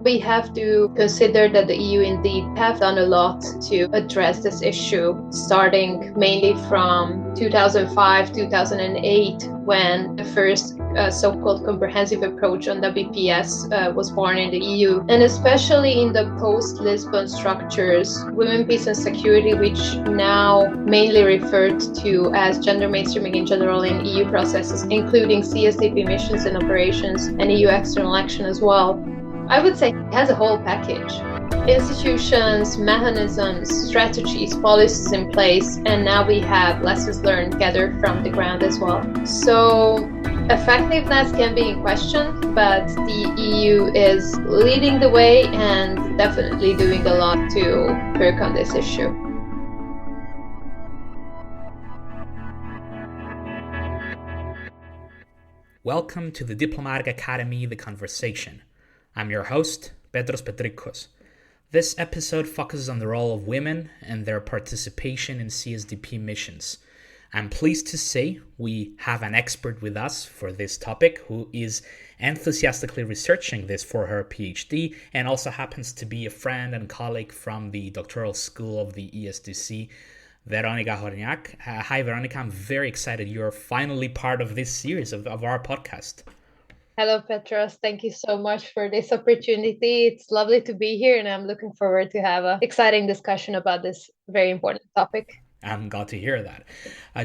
We have to consider that the EU indeed have done a lot to address this issue, starting mainly from 2005, 2008, when the first so-called comprehensive approach on WPS was born in the EU. And especially in the post-Lisbon structures, women, peace and security, which now mainly referred to as gender mainstreaming in general in EU processes, including CSDP Missions and Operations and EU external action as well. I would say it has a whole package. Institutions, mechanisms, strategies, policies in place, and now we have lessons learned gathered from the ground as well. So effectiveness can be in question, but the EU is leading the way and definitely doing a lot to work on this issue. Welcome to the Diplomatic Academy, The Conversation. I'm your host, Petros Petrikos. This episode focuses on the role of women and their participation in CSDP missions. I'm pleased to say we have an expert with us for this topic who is enthusiastically researching this for her PhD and also happens to be a friend and colleague from the Doctoral School of the ESDC, Veronika Hornyák. Hi, Veronika. I'm very excited you're finally part of this series of our podcast. Hello, Petros. Thank you so much for this opportunity. It's lovely to be here, and I'm looking forward to have an exciting discussion about this very important topic. I'm glad to hear that.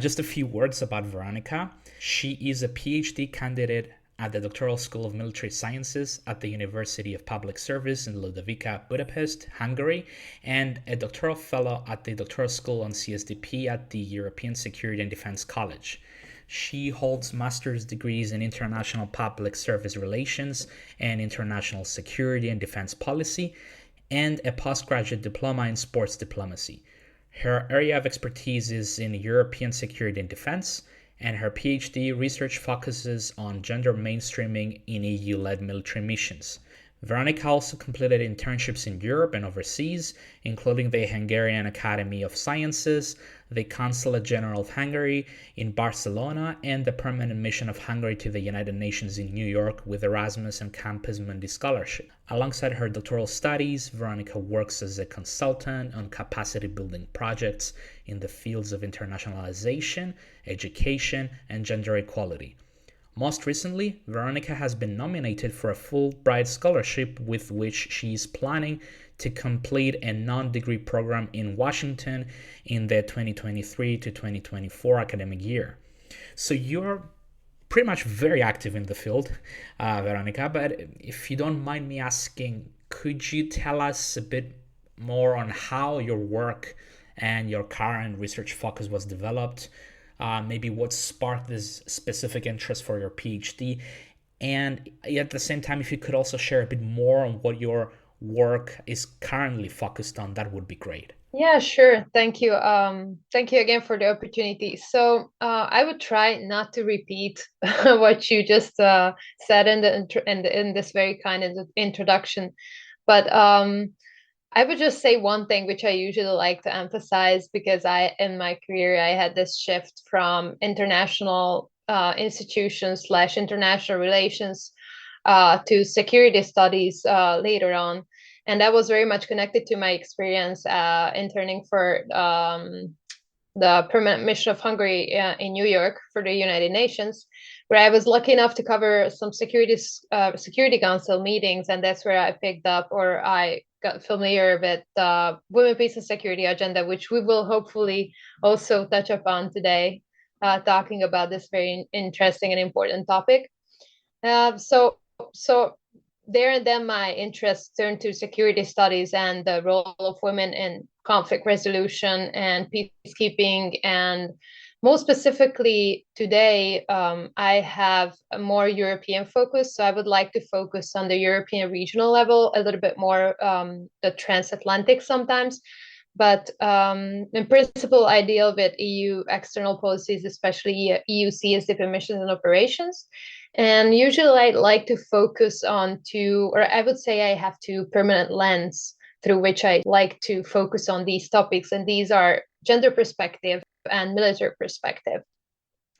Just a few words about Veronika. She is a PhD candidate at the Doctoral School of Military Sciences at the University of Public Service in Ludovika, Budapest, Hungary, and a Doctoral Fellow at the Doctoral School on CSDP at the European Security and Defense College. She holds master's degrees in international public service relations and international security and defense policy, and a postgraduate diploma in sports diplomacy. Her area of expertise is in European security and defense, and her PhD research focuses on gender mainstreaming in EU-led military missions. Veronika also completed internships in Europe and overseas, including the Hungarian Academy of Sciences, the Consulate General of Hungary in Barcelona, and the Permanent Mission of Hungary to the United Nations in New York with Erasmus and Campus Mundi Scholarship. Alongside her doctoral studies, Veronika works as a consultant on capacity building projects in the fields of internationalization, education, and gender equality. Most recently, Veronika has been nominated for a Fulbright scholarship with which she is planning to complete a non-degree program in Washington in the 2023 to 2024 academic year. So you're pretty much very active in the field, Veronika, but if you don't mind me asking, could you tell us a bit more on how your work and your current research focus was developed? Maybe what sparked this specific interest for your PhD, and at the same time, if you could also share a bit more on what your work is currently focused on, that would be great. Yeah, sure. Thank you. Thank you again for the opportunity. So I would try not to repeat what you just said in this very kind of introduction, but I would just say one thing which I usually like to emphasize, because in my career, I had this shift from international institutions / international relations to security studies later on. And that was very much connected to my experience interning for the Permanent Mission of Hungary in New York for the United Nations, where I was lucky enough to cover some Security Council meetings, and that's where I picked up, or I got familiar with the Women, Peace and Security agenda, which we will hopefully also touch upon today, talking about this very interesting and important topic. So there and then my interest turned to security studies and the role of women in conflict resolution and peacekeeping. And most specifically today, I have a more European focus. So I would like to focus on the European regional level, a little bit more the transatlantic sometimes. But in principle, I deal with EU external policies, especially EU CSDP Missions and Operations. And usually I like to focus on I would say I have two permanent lens through which I like to focus on these topics. And these are gender perspective and military perspective.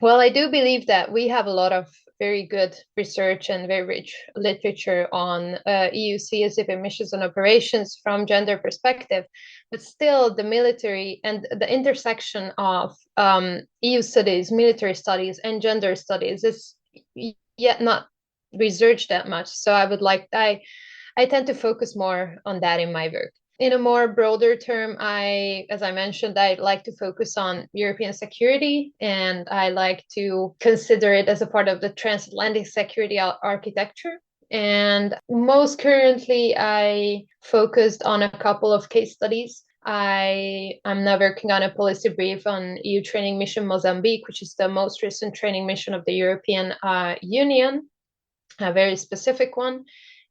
Well, I do believe that we have a lot of very good research and very rich literature on EU CSDP Missions and Operations from gender perspective, but still the military and the intersection of EU studies, military studies, and gender studies is yet not researched that much. So I tend to focus more on that in my work. In a more broader term, as I mentioned, I like to focus on European security, and I like to consider it as a part of the transatlantic security architecture. And most currently, I focused on a couple of case studies. I'm now working on a policy brief on EU training mission Mozambique, which is the most recent training mission of the European Union, a very specific one.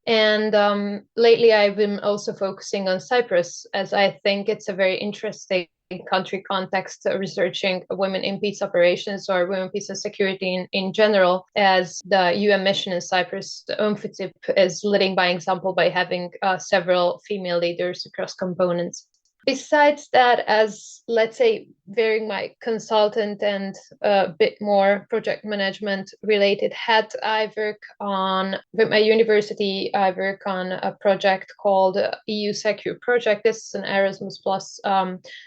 And lately, I've been also focusing on Cyprus, as I think it's a very interesting country context, researching women in peace operations or women, peace and security in general, as the UN mission in Cyprus, the UNFICYP, is leading by example by having several female leaders across components. Besides that, as let's say, wearing my consultant and a bit more project management related hat, with my university, I work on a project called EU Secure Project. This is an Erasmus Plus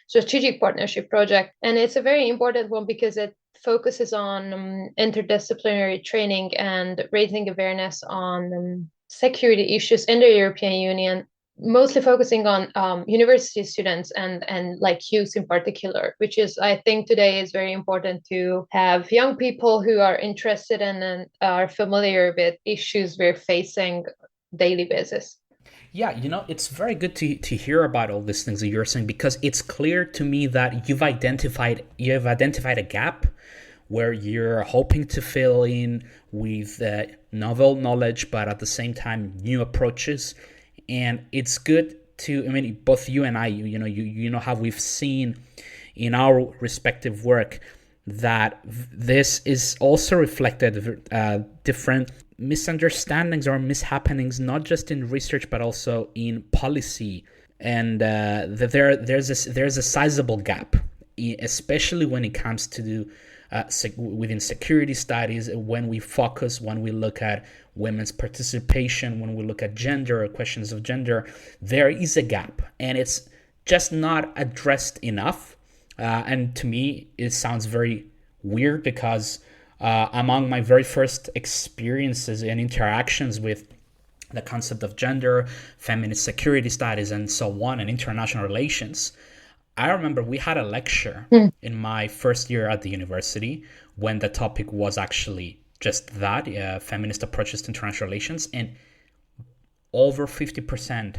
strategic partnership project. And it's a very important one because it focuses on interdisciplinary training and raising awareness on security issues in the European Union, mostly focusing on university students and like youth in particular, which is, I think today is very important to have young people who are interested in and are familiar with issues we're facing daily basis. Yeah, it's very good to hear about all these things that you're saying, because it's clear to me that you've identified a gap where you're hoping to fill in with novel knowledge, but at the same time, new approaches. And it's good to, both you and I, you know how we've seen in our respective work that this is also reflected different misunderstandings or mishappenings, not just in research, but also in policy. And there's a sizable gap, especially when it comes to within security studies, when we look at women's participation, when we look at gender, questions of gender, there is a gap, and it's just not addressed enough. And to me, it sounds very weird because among my very first experiences and interactions with the concept of gender, feminist security studies, and so on, and international relations, I remember we had a lecture in my first year at the university when the topic was actually just that, feminist approaches to international relations, and over 50%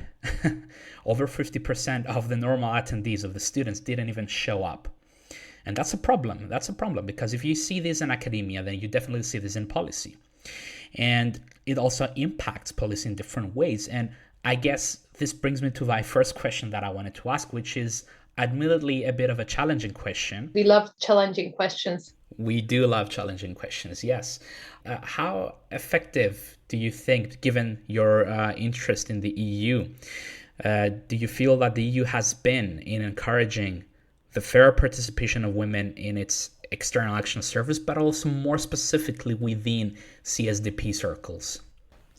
of the normal attendees, of the students, didn't even show up. And that's a problem. Because if you see this in academia, then you definitely see this in policy. And it also impacts policy in different ways. And I guess this brings me to my first question that I wanted to ask, which is admittedly a bit of a challenging question. We love challenging questions. We do love challenging questions, yes. How effective do you think, given your interest in the EU, do you feel that the EU has been in encouraging the fair participation of women in its external action service, but also more specifically within CSDP circles?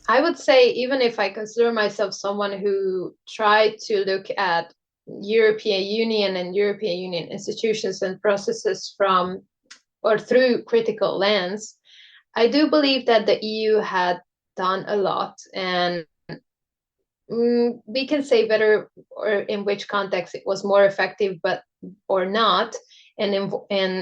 I would say, even if I consider myself someone who tried to look at European Union and European Union institutions and processes from or through critical lens, I do believe that the EU had done a lot, and we can say whether or in which context it was more effective, but or not, in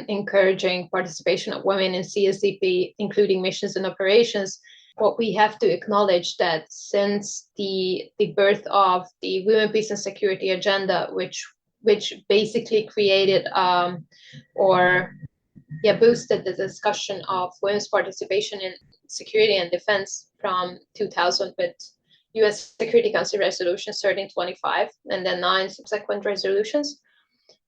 encouraging participation of women in CSDP, including missions and operations. What we have to acknowledge that since the birth of the Women, Peace and Security agenda, which basically created boosted the discussion of women's participation in security and defense from 2000 with U.S. Security Council Resolution 1325 and then 9 subsequent resolutions,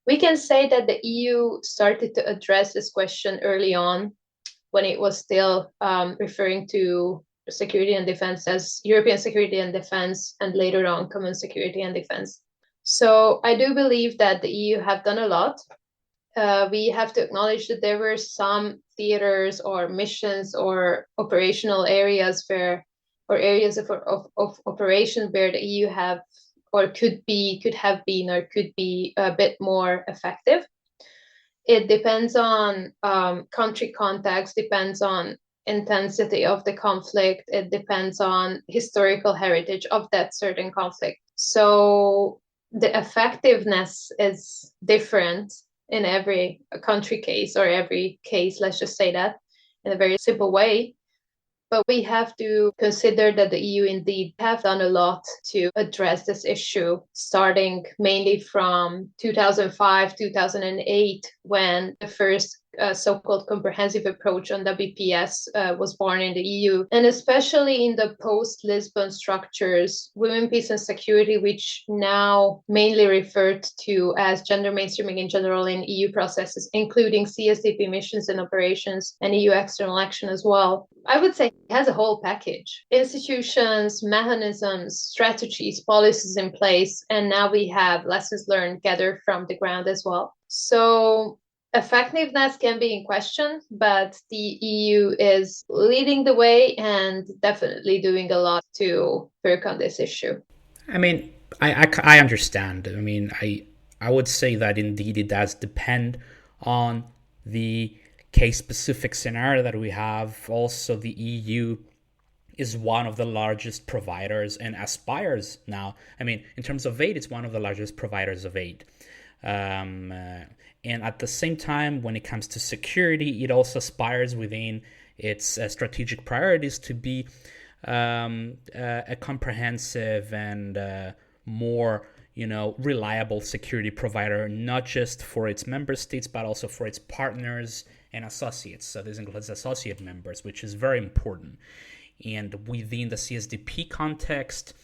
we can say that the EU started to address this question early on, when it was still referring to security and defense as European security and defense, and later on common security and defense. So I do believe that the EU have done a lot. we have to acknowledge that there were some theaters or missions or operational areas or areas of operation where the EU have or could have been or could be a bit more effective. It depends on country context, depends on intensity of the conflict, it depends on historical heritage of that certain conflict. So the effectiveness is different in every country case or every case, let's just say that in a very simple way. But we have to consider that the EU indeed have done a lot to address this issue, starting mainly from 2005, 2008, when the first so-called comprehensive approach on WPS was born in the EU. And especially in the post-Lisbon structures, women, peace and security, which now mainly referred to as gender mainstreaming in general in EU processes, including CSDP missions and operations and EU external action as well. I would say it has a whole package. Institutions, mechanisms, strategies, policies in place, and now we have lessons learned gathered from the ground as well. So effectiveness can be in question, but the EU is leading the way and definitely doing a lot to work on this issue. I mean, I understand. I mean, I would say that indeed it does depend on the case-specific scenario that we have. Also, the EU is one of the largest providers and aspires now. I mean, in terms of aid, it's one of the largest providers of aid. And at the same time, when it comes to security, it also aspires within its strategic priorities to be a comprehensive and more, reliable security provider, not just for its member states, but also for its partners and associates. So this includes associate members, which is very important. And within the CSDP context,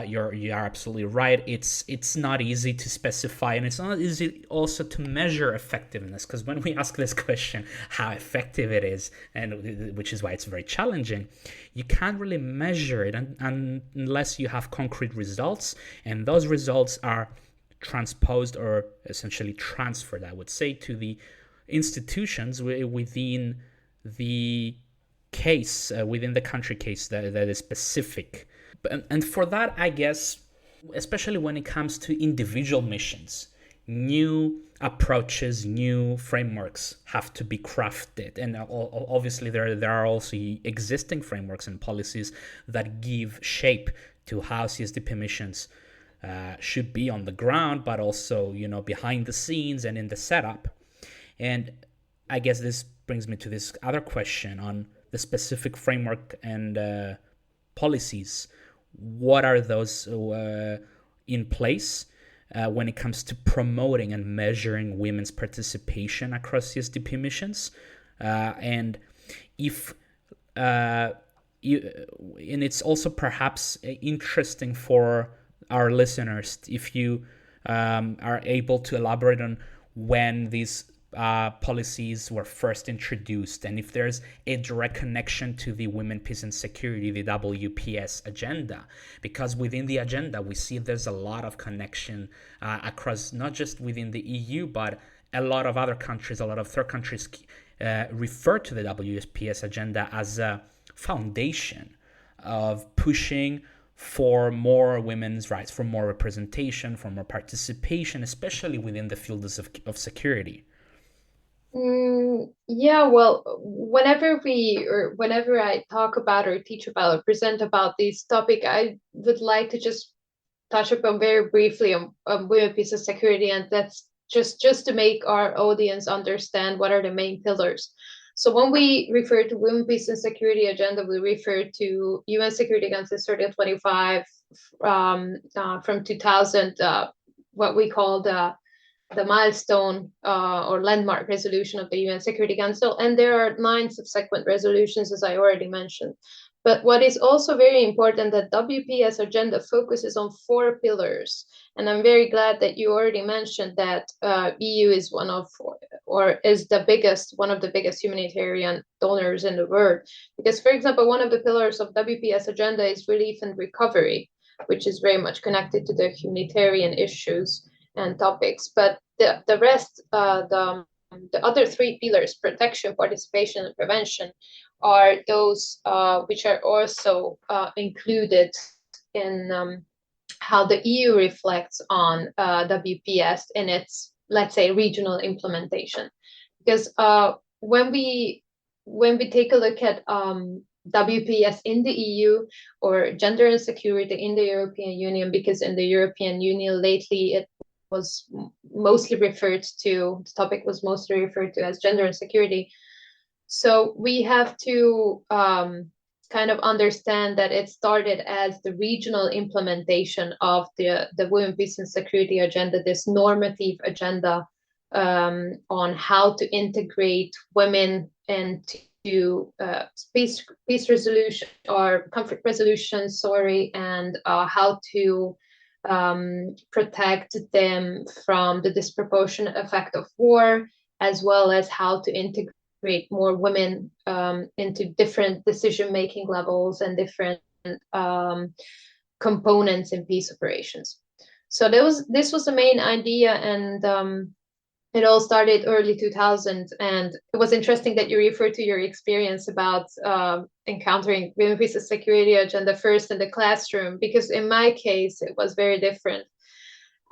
you're absolutely right. It's not easy to specify, and it's not easy also to measure effectiveness, because when we ask this question, how effective it is, and which is why it's very challenging, you can't really measure it unless you have concrete results, and those results are transposed or essentially transferred, I would say, to the institutions within the case, within the country case that is specific. And for that, I guess, especially when it comes to individual missions, new approaches, new frameworks have to be crafted. And obviously, there are also existing frameworks and policies that give shape to how CSDP missions should be on the ground, but also, behind the scenes and in the setup. And I guess this brings me to this other question on the specific framework and policies. What are those in place when it comes to promoting and measuring women's participation across CSDP missions? And it's also perhaps interesting for our listeners if you are able to elaborate on when these policies were first introduced, and if there's a direct connection to the Women, Peace and Security, the WPS agenda, because within the agenda we see there's a lot of connection across, not just within the EU, but a lot of other countries, a lot of third countries refer to the WPS agenda as a foundation of pushing for more women's rights, for more representation, for more participation, especially within the fields of security. Yeah, well, whenever I talk about or teach about or present about this topic, I would like to just touch upon very briefly on women, peace and security, and that's just to make our audience understand what are the main pillars. So when we refer to women, peace and security agenda, we refer to UN Security Council 3025 from 2000, what we call the milestone or landmark resolution of the UN Security Council, and there are 9 subsequent resolutions, as I already mentioned. But what is also very important, that WPS agenda focuses on 4 pillars, and I'm very glad that you already mentioned that EU is one of the biggest humanitarian donors in the world. Because, for example, one of the pillars of WPS agenda is relief and recovery, which is very much connected to the humanitarian issues. and topics. But the rest, the other three pillars, protection, participation, and prevention, are those which are also included in how the EU reflects on WPS in its, let's say, regional implementation. Because when we take a look at WPS in the EU or gender and security in the European Union, because in the European Union lately it was mostly referred to, the topic was mostly referred to as gender and security. So we have to kind of understand that it started as the regional implementation of the Women, Peace and Security agenda, this normative agenda on how to integrate women into peace resolution or conflict resolution, and how to protect them from the disproportionate effect of war, as well as how to integrate more women into different decision-making levels and different components in peace operations. So this was the main idea, and it all started early 2000s. And it was interesting that you referred to your experience about encountering women, peace and security agenda first in the classroom, because in my case, it was very different.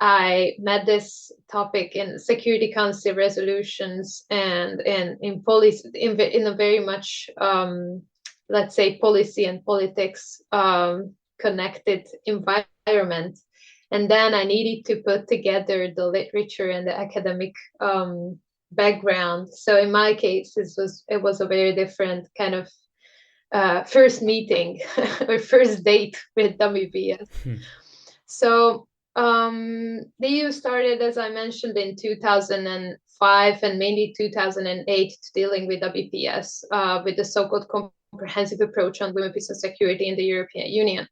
I met this topic in Security Council resolutions and in policy, in a very much, let's say, policy and politics connected environment. And then I needed to put together the literature and the academic background. So in my case, it was a very different kind of first meeting or first date with WPS. So the EU started, as I mentioned, in 2005 and mainly 2008 dealing with WPS with the so-called comprehensive approach on women, peace and security in the European Union,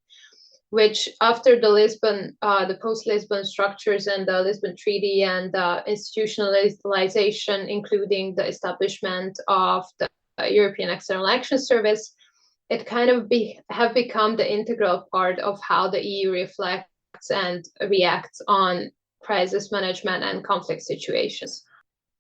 which after the post-Lisbon structures and the Lisbon Treaty and institutionalization, including the establishment of the European External Action Service, it kind of have become the integral part of how the EU reflects and reacts on crisis management and conflict situations.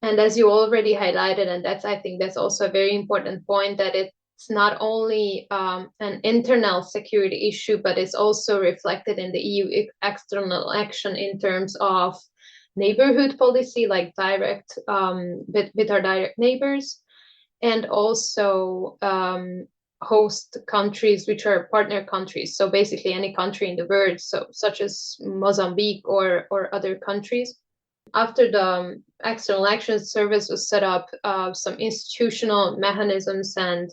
And as you already highlighted, and I think that's also a very important point, that it's not only an internal security issue, but it's also reflected in the EU external action in terms of neighborhood policy, like direct with our direct neighbors, and also host countries, which are partner countries. So basically any country in the world, such as Mozambique or other countries. After the External Action Service was set up, some institutional mechanisms and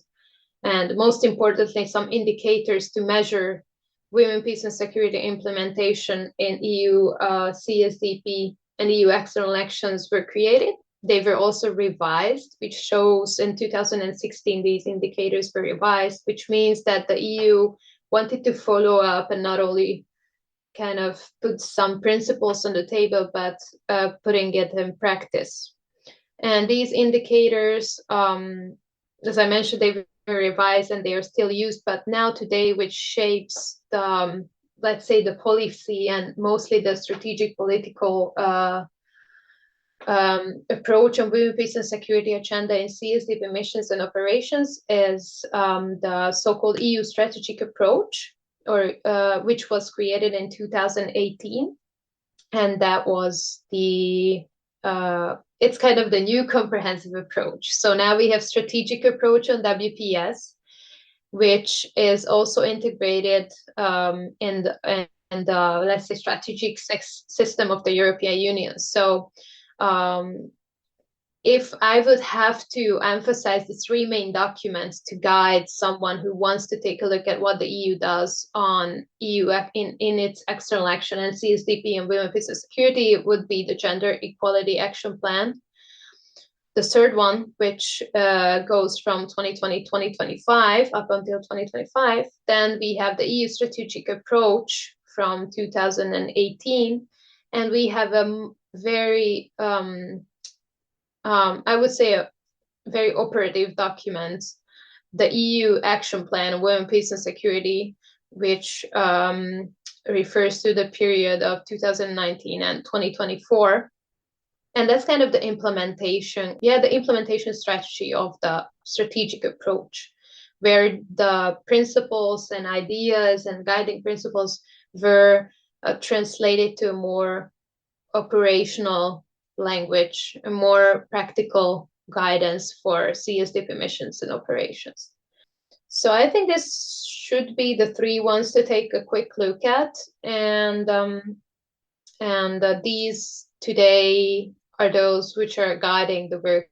most importantly, some indicators to measure women, peace and security implementation in EU CSDP and EU external actions were created. They were also revised, which shows in 2016 these indicators were revised, which means that the EU wanted to follow up and not only kind of put some principles on the table, but putting it in practice. And these indicators, as I mentioned, they were revised and they are still used, but now today, which shapes the, let's say, the policy and mostly the strategic political approach on women, peace and security agenda in CSDP missions and operations is the so-called EU strategic approach, or which was created in 2018, and that was it's kind of the new comprehensive approach. So now we have strategic approach on WPS, which is also integrated in the let's say strategic system of the European Union. So if I would have to emphasize the three main documents to guide someone who wants to take a look at what the EU does on EU in its external action and CSDP and women, peace and security, it would be the Gender Equality Action Plan. The third one, which goes from 2020-2025 up until 2025, then we have the EU strategic approach from 2018, and we have a very I would say a very operative document, the EU Action Plan on Women, Peace and Security, which refers to the period of 2019 and 2024. And that's kind of the implementation strategy of the strategic approach, where the principles and ideas and guiding principles were translated to a more operational language, a more practical guidance for CSDP missions and operations. So I think this should be the three ones to take a quick look at, and these today are those which are guiding the work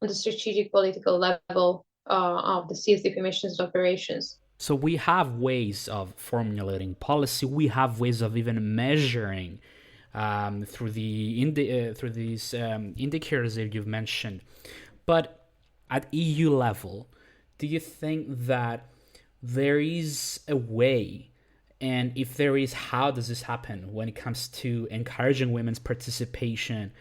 on the strategic political level of the CSDP missions and operations. So we have ways of formulating policy. We have ways of even measuring through these indicators that you've mentioned. But at EU level, do you think that there is a way, and if there is, how does this happen when it comes to encouraging women's participation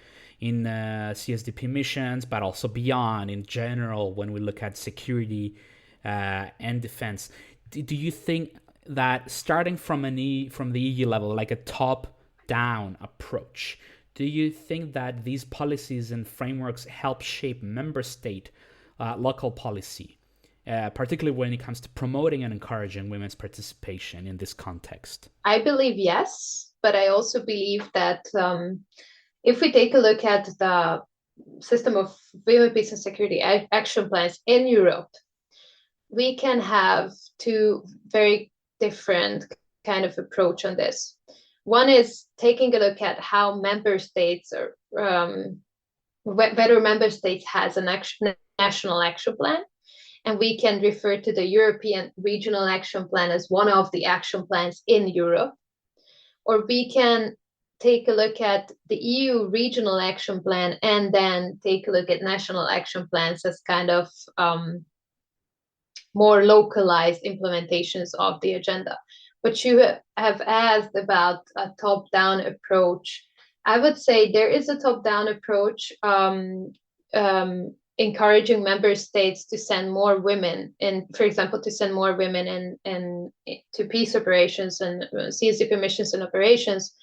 in CSDP missions, but also beyond in general when we look at security and defense? Do you think that starting from the EU level, like a top-down approach, do you think that these policies and frameworks help shape member state local policy, particularly when it comes to promoting and encouraging women's participation in this context? I believe yes, but I also believe that if we take a look at the system of women, peace and security action plans in Europe, we can have two very different kind of approach on this. One is taking a look at how member states are, whether member states has a national action plan, and we can refer to the European Regional Action Plan as one of the action plans in Europe, or we can take a look at the EU Regional Action Plan and then take a look at national action plans as kind of more localized implementations of the agenda. But you have asked about a top-down approach. I would say there is a top-down approach, encouraging member states to send more women, and for example, to send more women in to peace operations and CSDP missions and operations.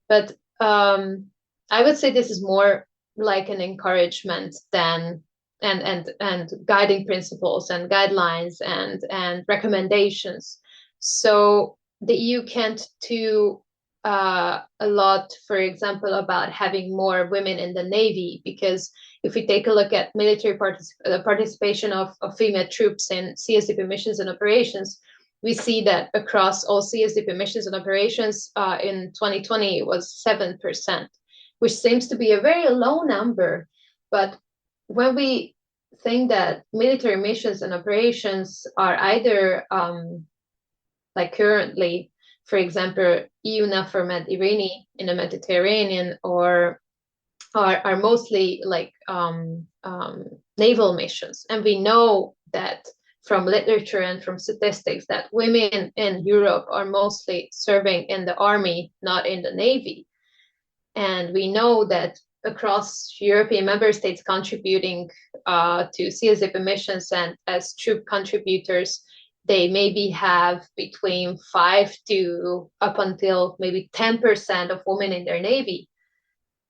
But I would say this is more like an encouragement than and guiding principles and guidelines and recommendations. So the EU can't do a lot, for example, about having more women in the Navy, because if we take a look at military participation of female troops in CSDP missions and operations, we see that across all CSDP missions and operations in 2020 it was 7%, which seems to be a very low number. But when we think that military missions and operations are either like currently, for example, EUNAVFOR Med Irini in the Mediterranean, or are mostly like naval missions. And we know that from literature and from statistics that women in Europe are mostly serving in the army, not in the Navy. And we know that across European member states contributing to CSDP missions and as troop contributors, they maybe have between 5 to up until maybe 10% of women in their Navy.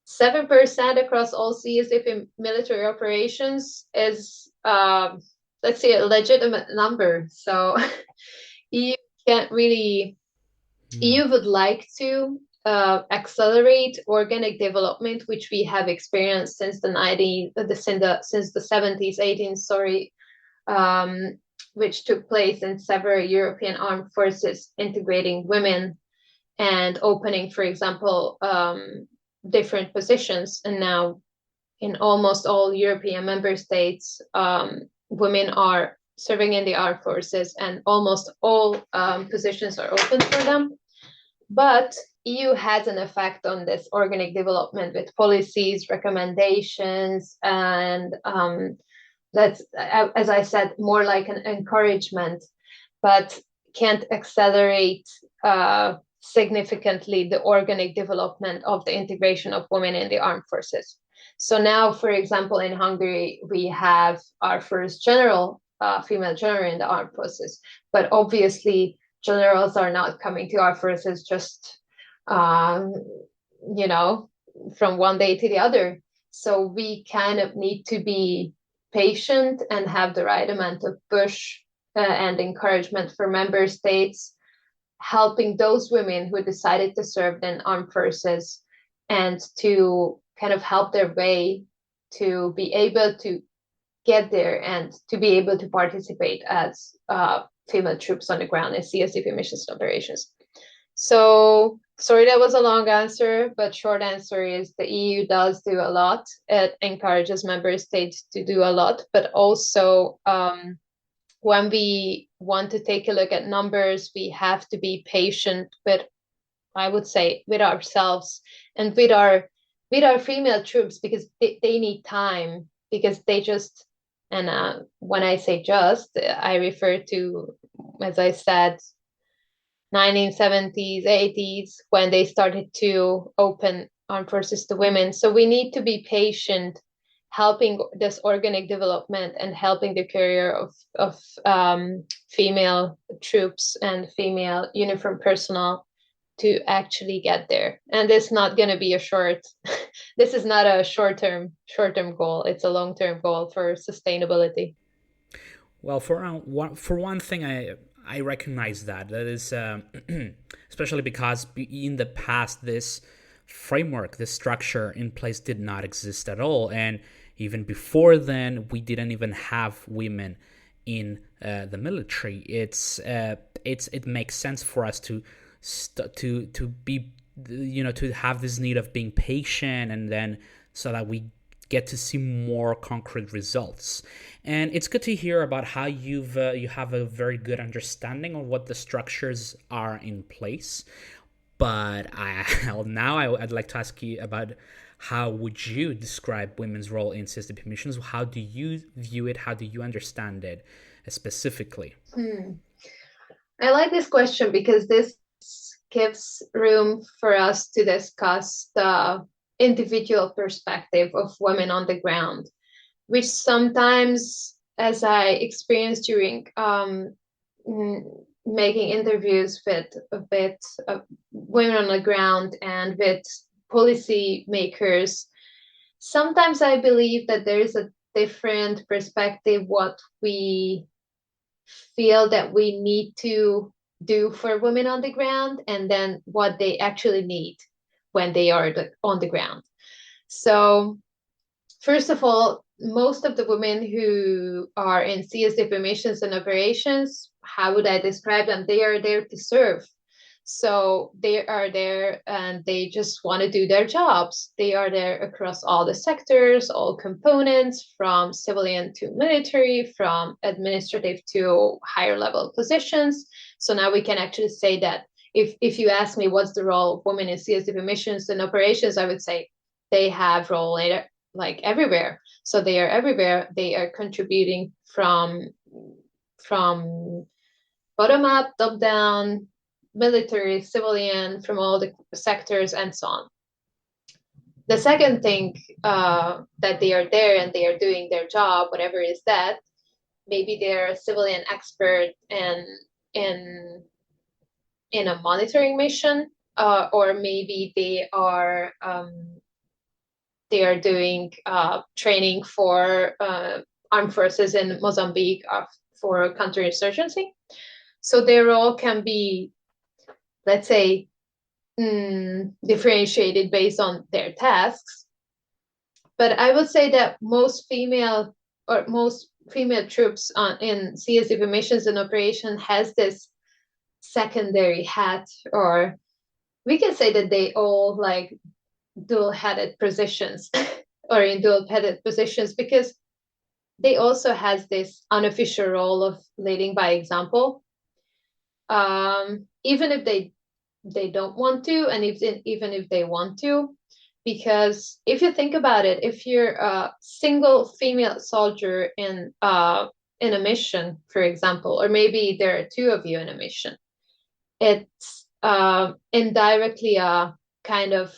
7% across all CSDP military operations is, let's say, a legitimate number. So EU can't really, EU would like to accelerate organic development, which we have experienced since the 70s, 18s, sorry, which took place in several European armed forces, integrating women and opening, for example, different positions. And now in almost all European member states, women are serving in the armed forces, and almost all positions are open for them. But EU has an effect on this organic development with policies, recommendations, and that's, as I said, more like an encouragement, but can't accelerate significantly the organic development of the integration of women in the armed forces. So now, for example, in Hungary, we have our first general, female general in the armed forces, but obviously generals are not coming to our forces just, you know, from one day to the other. So we kind of need to be patient and have the right amount of push and encouragement for member states, helping those women who decided to serve in armed forces and to kind of help their way to be able to get there and to be able to participate as female troops on the ground in CSDP missions and operations. So sorry, that was a long answer, but short answer is the EU does do a lot. It encourages member states to do a lot, but also when we want to take a look at numbers, we have to be patient with, I would say, with ourselves and with our female troops, because they need time, because they just, and when I say just, I refer to, as I said, 1970s, 80s, when they started to open armed forces to women. So we need to be patient, helping this organic development and helping the career of female troops and female uniform personnel to actually get there. And it's not going to be a short, this is not a short-term goal. It's a long-term goal for sustainability. Well, for one thing, I recognize that is especially because in the past this framework, this structure in place did not exist at all, and even before then we didn't even have women in the military. It makes sense for us to be, to have this need of being patient, and then so that we get to see more concrete results. And it's good to hear about how you have a very good understanding of what the structures are in place. But I'd like to ask you about, how would you describe women's role in CSDP missions? How do you view it? How do you understand it specifically? I like this question because this gives room for us to discuss the individual perspective of women on the ground, which sometimes, as I experienced during making interviews with women on the ground and with policy makers, sometimes I believe that there is a different perspective what we feel that we need to do for women on the ground, and then what they actually need when they are on the ground. So first of all, most of the women who are in CSDP missions and operations, how would I describe them? They are there to serve. So they are there and they just want to do their jobs. They are there across all the sectors, all components, from civilian to military, from administrative to higher level positions. So now we can actually say that if you ask me what's the role of women in CSDP missions and operations, I would say they have role like everywhere. So they are everywhere. They are contributing from bottom up, top down, military, civilian, from all the sectors and so on. The second thing that they are there and they are doing their job, whatever is that, maybe they're a civilian expert in a monitoring mission, or maybe they are doing training for armed forces in Mozambique for counterinsurgency. So their role can be, let's say, differentiated based on their tasks. But I would say that most female troops in CSDP missions and operation has this secondary hat, or we can say that they all like dual-headed positions or in dual-headed positions, because they also has this unofficial role of leading by example, even if they don't want to, and even if they want to, because if you think about it, if you're a single female soldier in a mission, for example, or maybe there are two of you in a mission, it's indirectly a kind of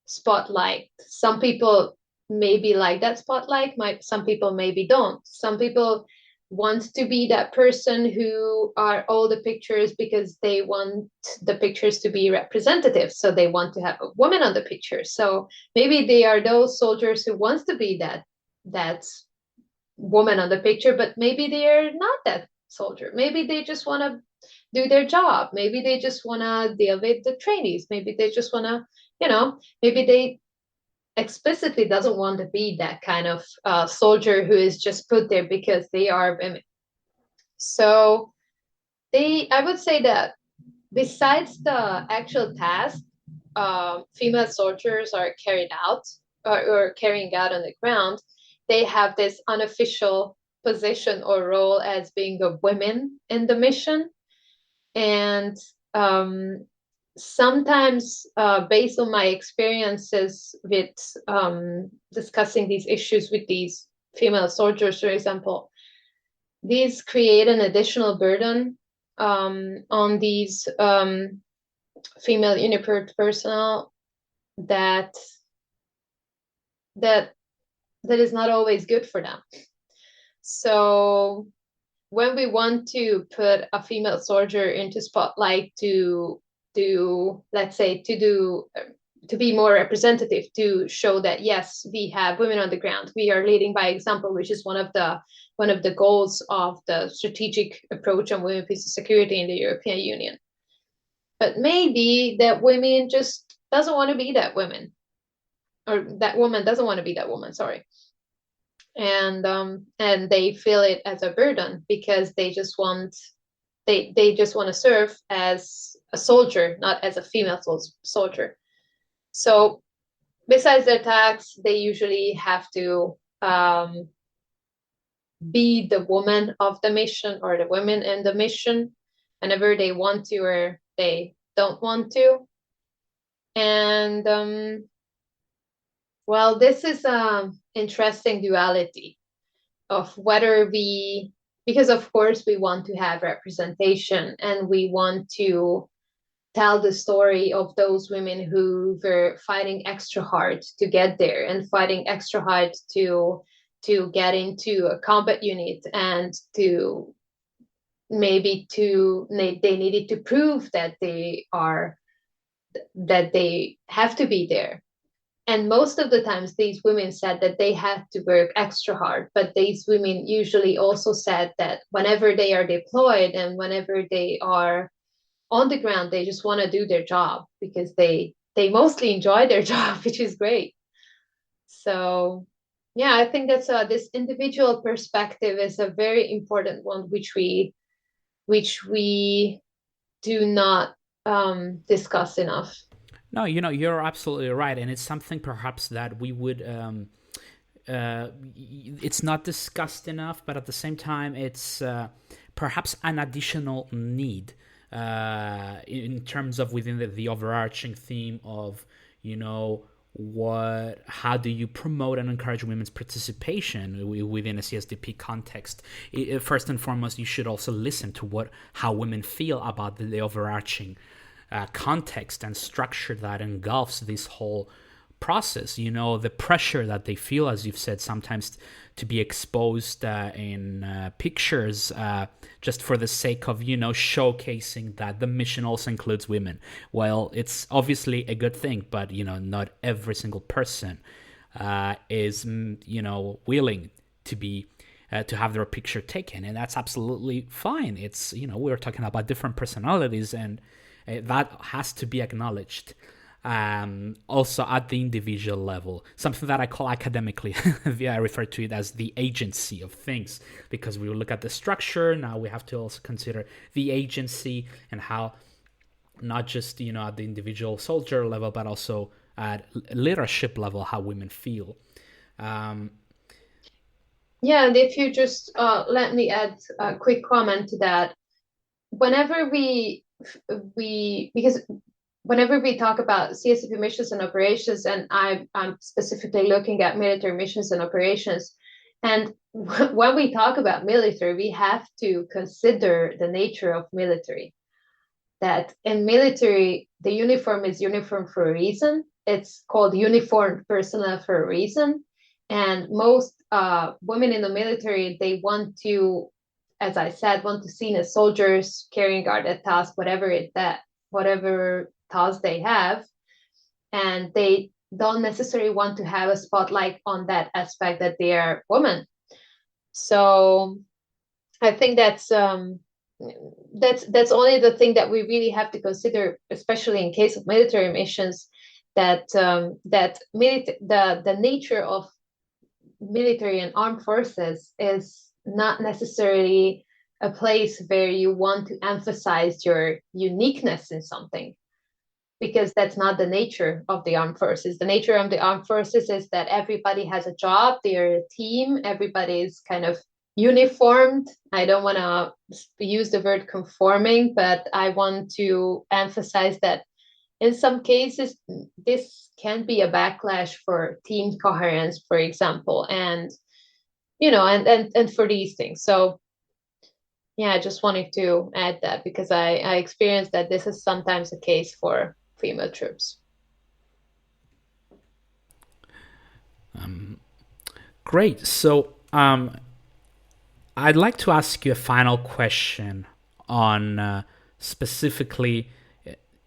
spotlight. Some people maybe like that spotlight, some people maybe don't. Some people wants to be that person who are all the pictures because they want the pictures to be representative. So they want to have a woman on the picture. So maybe they are those soldiers who wants to be that woman on the picture, but maybe they are not that soldier. Maybe they just want to do their job. Maybe they just want to deal with the trainees. Maybe they just want to, maybe they explicitly doesn't want to be that kind of soldier who is just put there because they are women. So I would say that besides the actual task, female soldiers are carried out or carrying out on the ground, they have this unofficial position or role as being the women in the mission. And sometimes, based on my experiences with discussing these issues with these female soldiers, for example, these create an additional burden on these female uniformed personnel that is not always good for them. So when we want to put a female soldier into spotlight to be more representative, to show that yes, we have women on the ground, we are leading by example, which is one of the goals of the strategic approach on women, peace and security in the European Union. But maybe that women just doesn't want to be that woman, or that woman doesn't want to be that woman, sorry. And they feel it as a burden because they just want to serve as a soldier, not as a female soldier. So besides their tasks, they usually have to be the woman of the mission or the women in the mission whenever they want to or they don't want to. And well, this is an interesting duality of whether because of course we want to have representation and we want to tell the story of those women who were fighting extra hard to get there and fighting extra hard to get into a combat unit, and they needed to prove that they have to be there. And most of the times these women said that they had to work extra hard, but these women usually also said that whenever they are deployed and whenever they are on the ground, they just want to do their job because they mostly enjoy their job, which is great. So yeah, I think that's this individual perspective is a very important one, which we do not discuss enough. No, you're absolutely right, and it's something perhaps that we would. It's not discussed enough, but at the same time, it's perhaps an additional need in terms of within the overarching theme of how do you promote and encourage women's participation within a CSDP context. First and foremost, you should also listen to how women feel about the overarching context and structure that engulfs this whole process. The pressure that they feel, as you've said, sometimes to be exposed in pictures just for the sake of showcasing that the mission also includes women. Well, it's obviously a good thing, but not every single person is willing to be to have their picture taken, and that's absolutely fine. It's we're talking about different personalities, and that has to be acknowledged. Also at the individual level, something that I call academically, I refer to it as the agency of things, because we look at the structure. Now we have to also consider the agency and how, not just at the individual soldier level, but also at leadership level, how women feel. Yeah, and if you just let me add a quick comment to that. Whenever whenever we talk about CSDP missions and operations, and I'm specifically looking at military missions and operations, and when we talk about military, we have to consider the nature of military. That in military, the uniform is uniform for a reason. It's called uniformed personnel for a reason. And most women in the military, they want to as I said, want to see as soldiers carrying out that task, whatever task they have, and they don't necessarily want to have a spotlight on that aspect that they are women. So I think that's only the thing that we really have to consider, especially in case of military missions, that the nature of military and armed forces is not necessarily a place where you want to emphasize your uniqueness in something, because that's not the nature of the armed forces. The nature of the armed forces is that everybody has a job, they're a team, everybody's kind of uniformed. I don't want to use the word conforming, but I want to emphasize that in some cases, this can be a backlash for team coherence, for example, and and for these things. So yeah, I just wanted to add that because I experienced that this is sometimes the case for female troops. Great. So I'd like to ask you a final question on specifically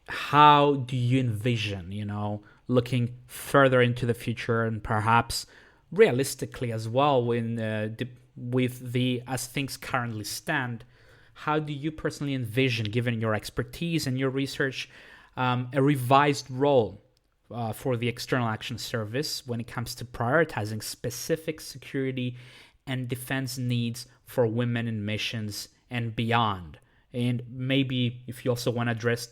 how do you envision, looking further into the future and perhaps realistically as well as things currently stand, how do you personally envision, given your expertise and your research, a revised role for the External Action Service when it comes to prioritizing specific security and defense needs for women in missions and beyond? And maybe if you also want to address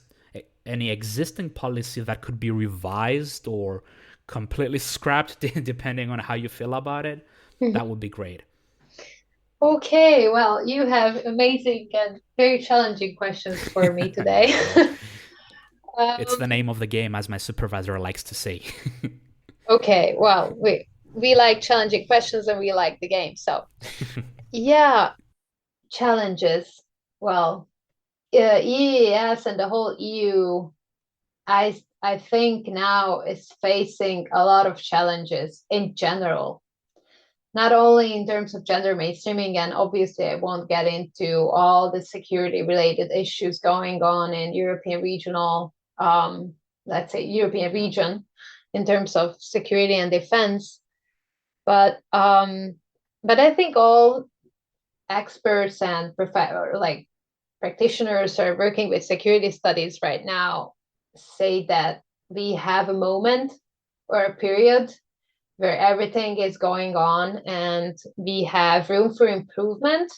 any existing policy that could be revised or completely scrapped, depending on how you feel about it, that would be great. Okay, well, you have amazing and very challenging questions for me today. It's the name of the game, as my supervisor likes to say. Okay, well, we like challenging questions and we like the game. So, yeah, challenges. Well, EEAS and the whole EU, I think now is facing a lot of challenges in general, not only in terms of gender mainstreaming, and obviously I won't get into all the security related issues going on in European regional, let's say European region in terms of security and defense, but I think all experts and practitioners who are working with security studies right now say that we have a moment or a period where everything is going on and we have room for improvement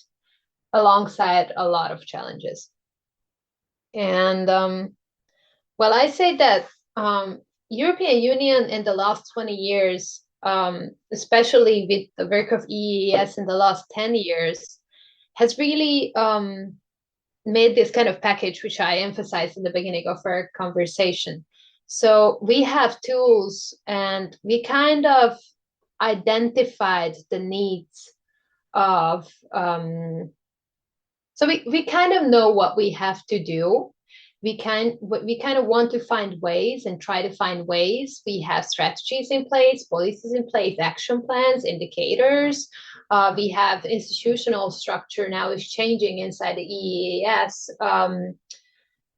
alongside a lot of challenges. And well, I say that European Union in the last 20 years, especially with the work of EEAS in the last 10 years, has really made this kind of package, which I emphasized in the beginning of our conversation. So we have tools and we kind of identified the needs of, so we kind of know what we have to do. We kind of want to find ways and try to find ways. We have strategies in place, policies in place, action plans, indicators. We have institutional structure now is changing inside the EEAS.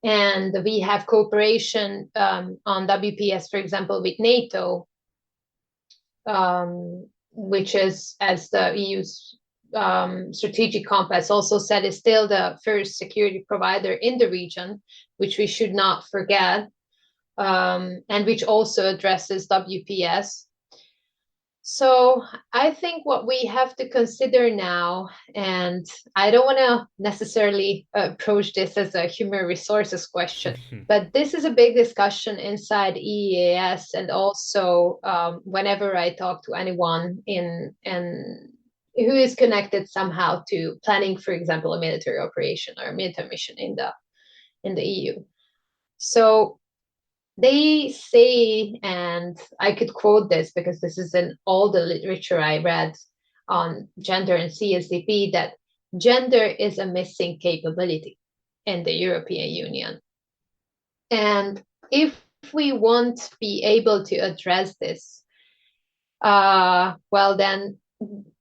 And we have cooperation on WPS, for example, with NATO, which is, as the EU's strategic compass also said, is still the first security provider in the region, which we should not forget, and which also addresses WPS. So I think what we have to consider now, and I don't want to necessarily approach this as a human resources question, but this is a big discussion inside EEAS, and also whenever I talk to anyone who is connected somehow to planning, for example, a military operation or a military mission in the EU. So they say, and I could quote this because this is in all the literature I read on gender and CSDP, that gender is a missing capability in the European Union. And if we want to be able to address this, well, then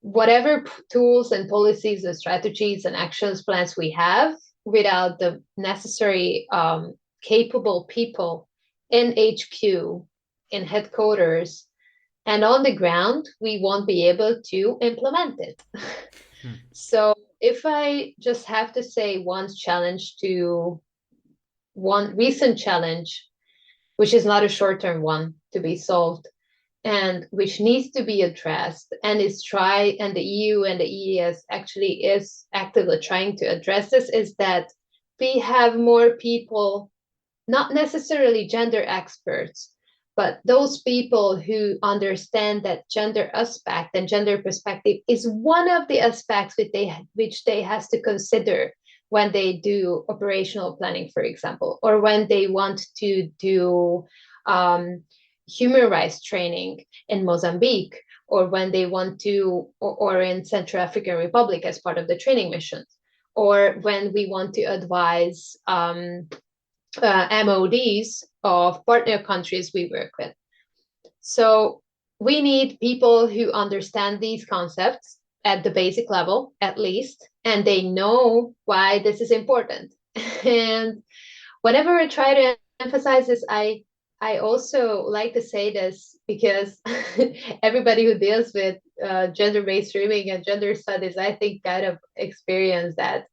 whatever tools and policies and strategies and actions plans we have, without the necessary capable people in HQ, in headquarters, and on the ground, we won't be able to implement it. So if I just have to say one recent challenge, which is not a short-term one to be solved, and which needs to be addressed, and the EU and the EES actually is actively trying to address this, is that we have more people, not necessarily gender experts, but those people who understand that gender aspect and gender perspective is one of the aspects which they has to consider when they do operational planning, for example, or when they want to do human rights training in Mozambique, or when they want to, or in Central African Republic as part of the training missions, or when we want to advise MODs of partner countries we work with. So we need people who understand these concepts at the basic level, at least, and they know why this is important. And whenever I try to emphasize this, I also like to say this because everybody who deals with gender-based streaming and gender studies, I think, kind of experience that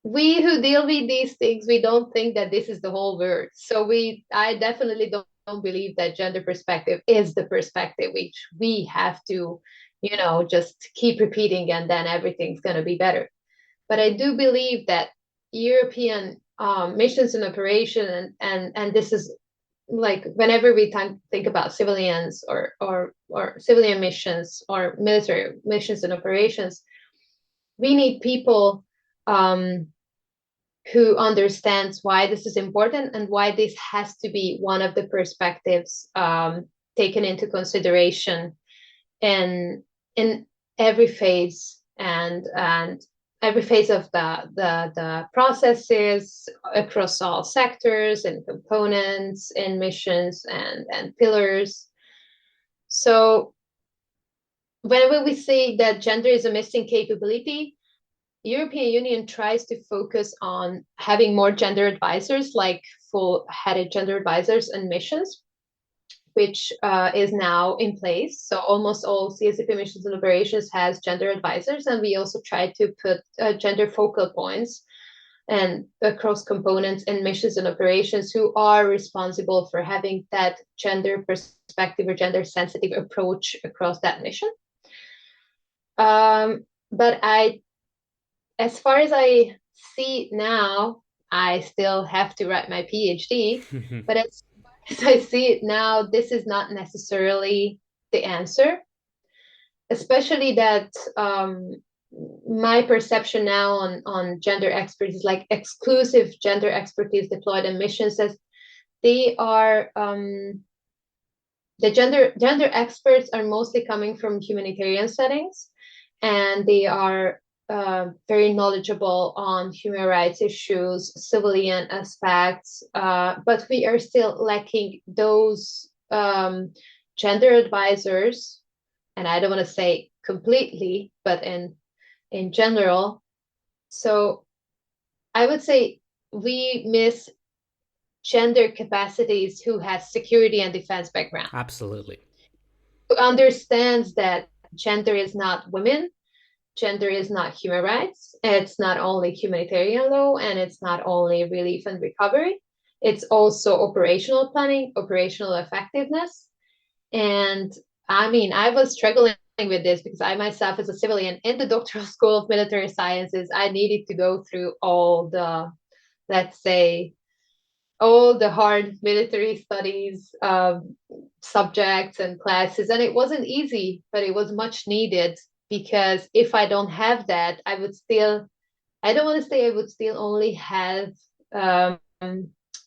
we who deal with these things, we don't think that this is the whole world. So I definitely don't believe that gender perspective is the perspective which we have to, just keep repeating and then everything's going to be better. But I do believe that European missions and operation, and this is like whenever we think about civilians or civilian missions or military missions and operations, we need people who understands why this is important and why this has to be one of the perspectives taken into consideration in every phase and every phase of the processes across all sectors and components and missions and pillars. So whenever we say that gender is a missing capability, European Union tries to focus on having more gender advisors, like full-headed gender advisors and missions, which is now in place. So almost all CSDP missions and operations has gender advisors, and we also try to put gender focal points and across components and missions and operations who are responsible for having that gender perspective or gender sensitive approach across that mission. But as far as I see now, I still have to write my PhD, but as I see it now, this is not necessarily the answer, especially that my perception now on gender experts is like exclusive gender expertise deployed in missions, as they are the gender experts are mostly coming from humanitarian settings, and they are very knowledgeable on human rights issues, civilian aspects, but we are still lacking those gender advisors, and I don't want to say completely, but in general. So I would say we miss gender capacities who has security and defense background. Absolutely. Who understands that gender is not women, gender is not human rights, it's not only humanitarian law, and it's not only relief and recovery, it's also operational planning, operational effectiveness. And I mean, I was struggling with this because I myself, as a civilian in the Doctoral School of Military Sciences, I needed to go through all the, let's say, all the hard military studies subjects and classes, and it wasn't easy, but it was much needed, because if I don't have that, I would still only have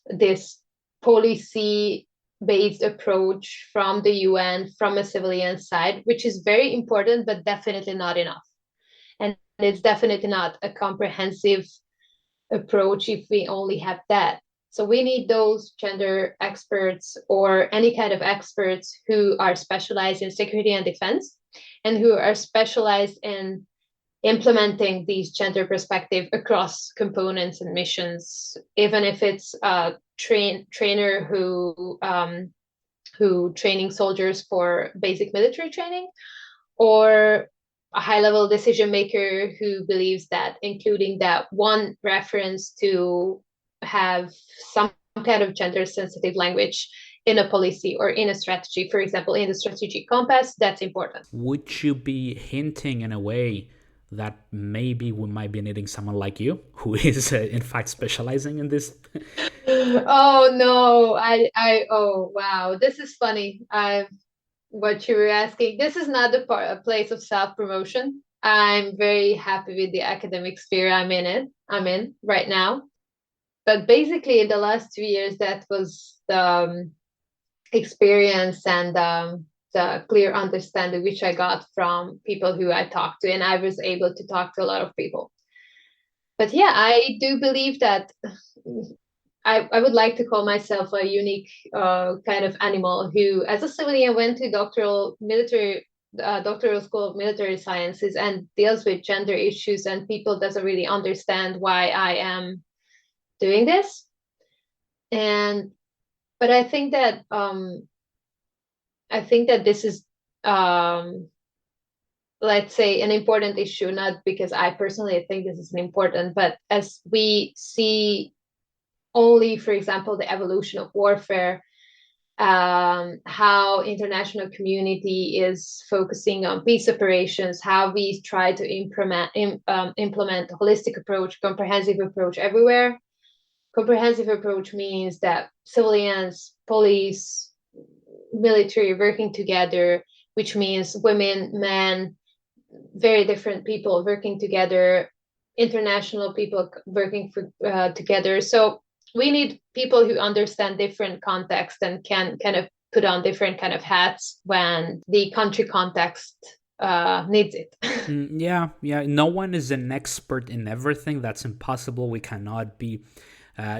this policy based approach from the UN, from a civilian side, which is very important, but definitely not enough. And it's definitely not a comprehensive approach if we only have that. So we need those gender experts or any kind of experts who are specialized in security and defense, and who are specialized in implementing these gender perspective across components and missions, even if it's a trainer who training soldiers for basic military training, or a high-level decision maker who believes that including that one reference to have some kind of gender-sensitive language in a policy or in a strategy, for example, in the strategic compass, that's important. Would you be hinting in a way that maybe we might be needing someone like you who is in fact specializing in this? Oh no, oh wow, this is funny. What you were asking, this is not a place of self-promotion. I'm very happy with the academic sphere I'm in right now. But basically, in the last 2 years, that was the experience and the clear understanding which I got from people who I talked to, and I was able to talk to a lot of people. But yeah, I do believe that I would like to call myself a unique kind of animal who, as a civilian, went to Doctoral School of Military Sciences and deals with gender issues, and people doesn't really understand why I am doing this. But I think that this is let's say an important issue, not because I personally think this is an important, but as we see only, for example, the evolution of warfare, how international community is focusing on peace operations, how we try to implement a holistic approach, comprehensive approach everywhere. Comprehensive approach means that civilians, police, military working together, which means women, men, very different people working together, international people working together. So we need people who understand different contexts and can kind of put on different kind of hats when the country context needs it. Yeah. No one is an expert in everything. That's impossible. We cannot be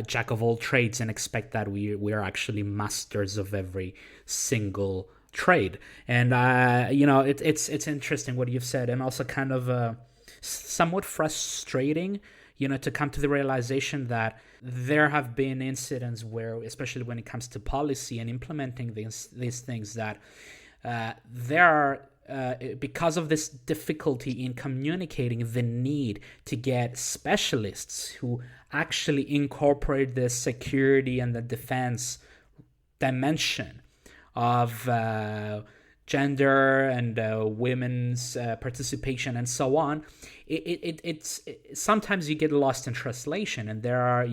jack of all trades and expect that we are actually masters of every single trade. And it's interesting what you've said, and also kind of somewhat frustrating, to come to the realization that there have been incidents where, especially when it comes to policy and implementing these things, that there are because of this difficulty in communicating the need to get specialists who actually incorporate the security and the defense dimension of gender and women's participation and so on. It's sometimes you get lost in translation, and there are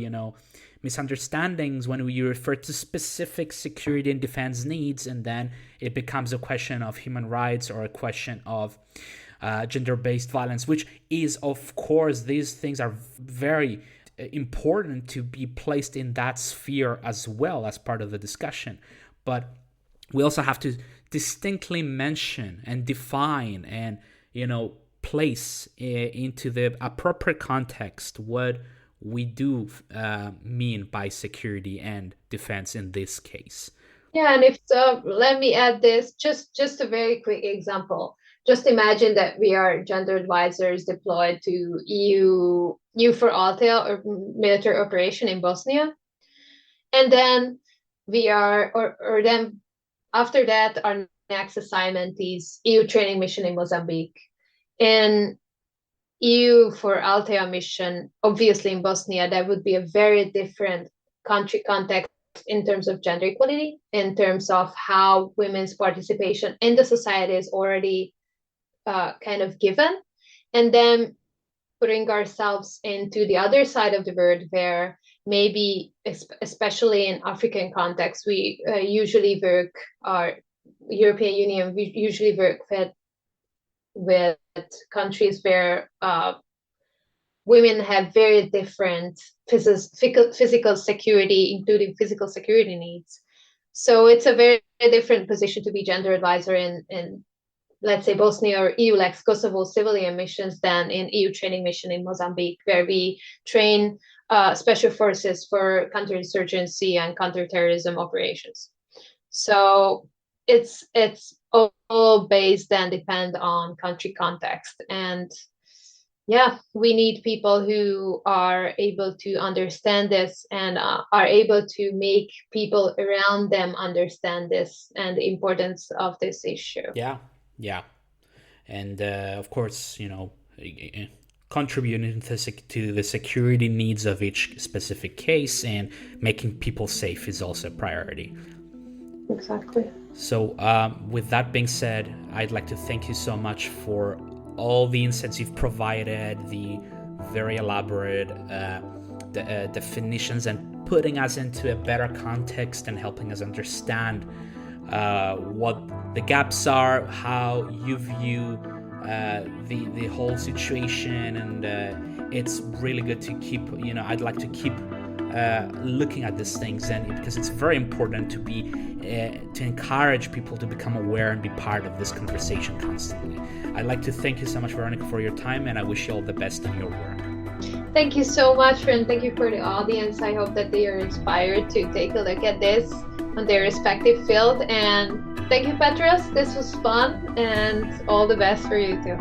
misunderstandings when you refer to specific security and defense needs, and then it becomes a question of human rights or a question of gender-based violence, which is, of course, these things are very important to be placed in that sphere as well as part of the discussion. But we also have to distinctly mention and define and place into the appropriate context what we do mean by security and defense in this case. Yeah, and if so, let me add this, just a very quick example. Just imagine that we are gender advisors deployed to EU for Althea or military operation in Bosnia, and then we are, or then after that, our next assignment is EU training mission in Mozambique. In EU for Althea mission, obviously in Bosnia, that would be a very different country context in terms of gender equality, in terms of how women's participation in the society is already kind of given. And then putting ourselves into the other side of the world where maybe, especially in African context, we usually work, our European Union, we usually work with countries where women have very different physical security, including physical security needs. So it's a very different position to be gender advisor in let's say Bosnia or EU-lex Kosovo civilian missions than in EU training mission in Mozambique, where we train special forces for counterinsurgency and counterterrorism operations. So it's all based and depend on country context. And yeah, we need people who are able to understand this and are able to make people around them understand this and the importance of this issue. Yeah. And of course, contributing to the security needs of each specific case and making people safe is also a priority. Exactly. So with that being said, I'd like to thank you so much for all the insights you've provided, the very elaborate definitions, and putting us into a better context and helping us understand what the gaps are, how you view the whole situation, and it's really good to keep, I'd like to keep looking at these things, and because it's very important to encourage people to become aware and be part of this conversation constantly. I'd like to thank you so much, Veronika, for your time, and I wish you all the best in your work. Thank you so much, and thank you for the audience. I hope that they are inspired to take a look at this on their respective field. And thank you, Petros. This was fun, and all the best for you too.